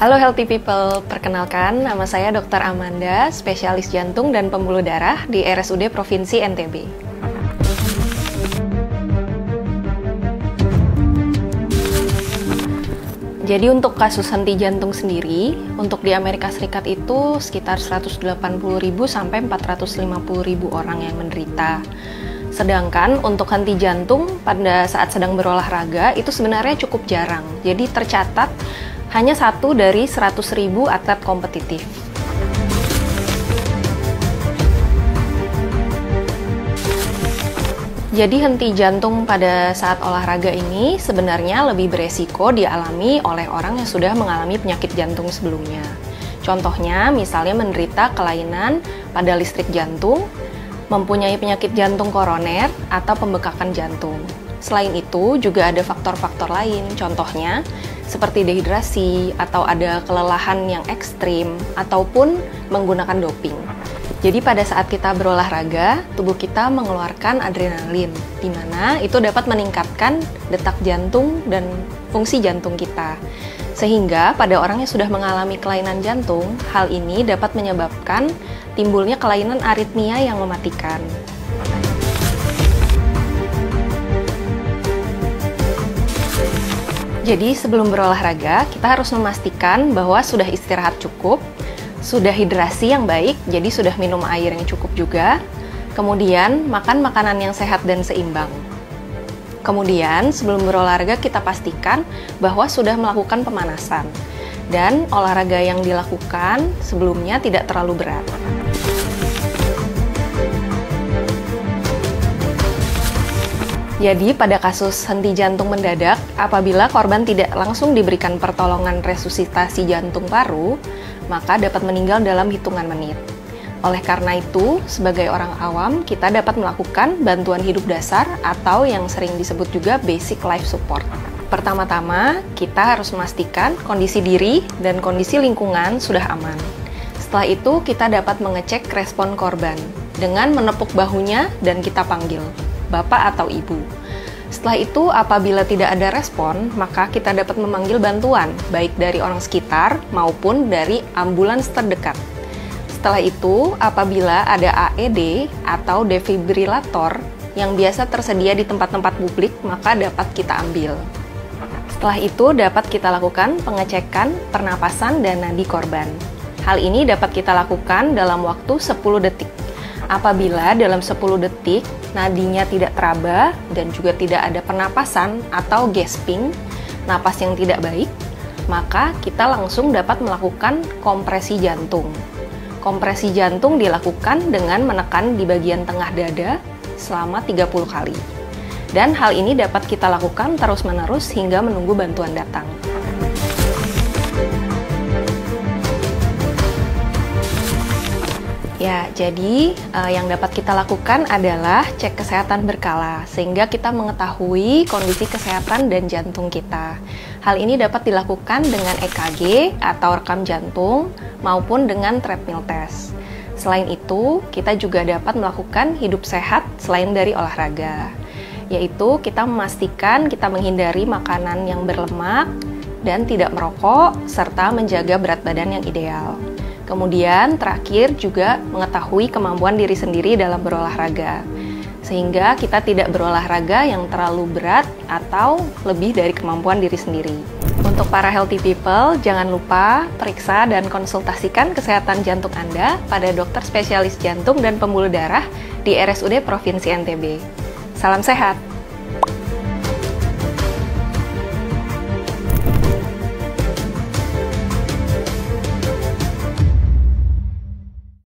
Halo Healthy People, perkenalkan nama saya Dr. Amanda, spesialis jantung dan pembuluh darah di RSUD Provinsi NTB. Jadi untuk kasus henti jantung sendiri, untuk di Amerika Serikat itu sekitar 180.000 sampai 450.000 orang yang menderita. Sedangkan untuk henti jantung pada saat sedang berolahraga itu sebenarnya cukup jarang. Jadi tercatat hanya 1 dari 100.000 atlet kompetitif. Jadi henti jantung pada saat olahraga ini sebenarnya lebih beresiko dialami oleh orang yang sudah mengalami penyakit jantung sebelumnya. Contohnya misalnya menderita kelainan pada listrik jantung, mempunyai penyakit jantung koroner, atau pembekakan jantung. Selain itu juga ada faktor-faktor lain, contohnya seperti dehidrasi, atau ada kelelahan yang ekstrim, ataupun menggunakan doping. Jadi pada saat kita berolahraga, tubuh kita mengeluarkan adrenalin, di mana itu dapat meningkatkan detak jantung dan fungsi jantung kita. Sehingga pada orang yang sudah mengalami kelainan jantung, hal ini dapat menyebabkan timbulnya kelainan aritmia yang mematikan. Jadi sebelum berolahraga, kita harus memastikan bahwa sudah istirahat cukup, sudah hidrasi yang baik, jadi sudah minum air yang cukup juga, kemudian makan makanan yang sehat dan seimbang. Kemudian sebelum berolahraga kita pastikan bahwa sudah melakukan pemanasan, dan olahraga yang dilakukan sebelumnya tidak terlalu berat. Jadi pada kasus henti jantung mendadak, apabila korban tidak langsung diberikan pertolongan resusitasi jantung paru, maka dapat meninggal dalam hitungan menit. Oleh karena itu, sebagai orang awam, kita dapat melakukan bantuan hidup dasar atau yang sering disebut juga basic life support. Pertama-tama, kita harus memastikan kondisi diri dan kondisi lingkungan sudah aman. Setelah itu, kita dapat mengecek respon korban dengan menepuk bahunya dan kita panggil bapak atau ibu. Setelah itu, apabila tidak ada respon, maka kita dapat memanggil bantuan, baik dari orang sekitar maupun dari ambulans terdekat. Setelah itu, apabila ada AED atau defibrilator yang biasa tersedia di tempat-tempat publik, maka dapat kita ambil. Setelah itu, dapat kita lakukan pengecekan pernapasan dan nadi korban. Hal ini dapat kita lakukan dalam waktu 10 detik. Apabila dalam 10 detik nadinya tidak teraba dan juga tidak ada pernapasan atau gasping, napas yang tidak baik, maka kita langsung dapat melakukan kompresi jantung. Kompresi jantung dilakukan dengan menekan di bagian tengah dada selama 30 kali. Dan hal ini dapat kita lakukan terus-menerus hingga menunggu bantuan datang. Ya, jadi yang dapat kita lakukan adalah cek kesehatan berkala, sehingga kita mengetahui kondisi kesehatan dan jantung kita. Hal ini dapat dilakukan dengan EKG atau rekam jantung, maupun dengan treadmill test. Selain itu, kita juga dapat melakukan hidup sehat selain dari olahraga, yaitu kita memastikan kita menghindari makanan yang berlemak dan tidak merokok, serta menjaga berat badan yang ideal. Kemudian terakhir juga mengetahui kemampuan diri sendiri dalam berolahraga, sehingga kita tidak berolahraga yang terlalu berat atau lebih dari kemampuan diri sendiri. Untuk para healthy people, jangan lupa periksa dan konsultasikan kesehatan jantung Anda pada dokter spesialis jantung dan pembuluh darah di RSUD Provinsi NTB. Salam sehat!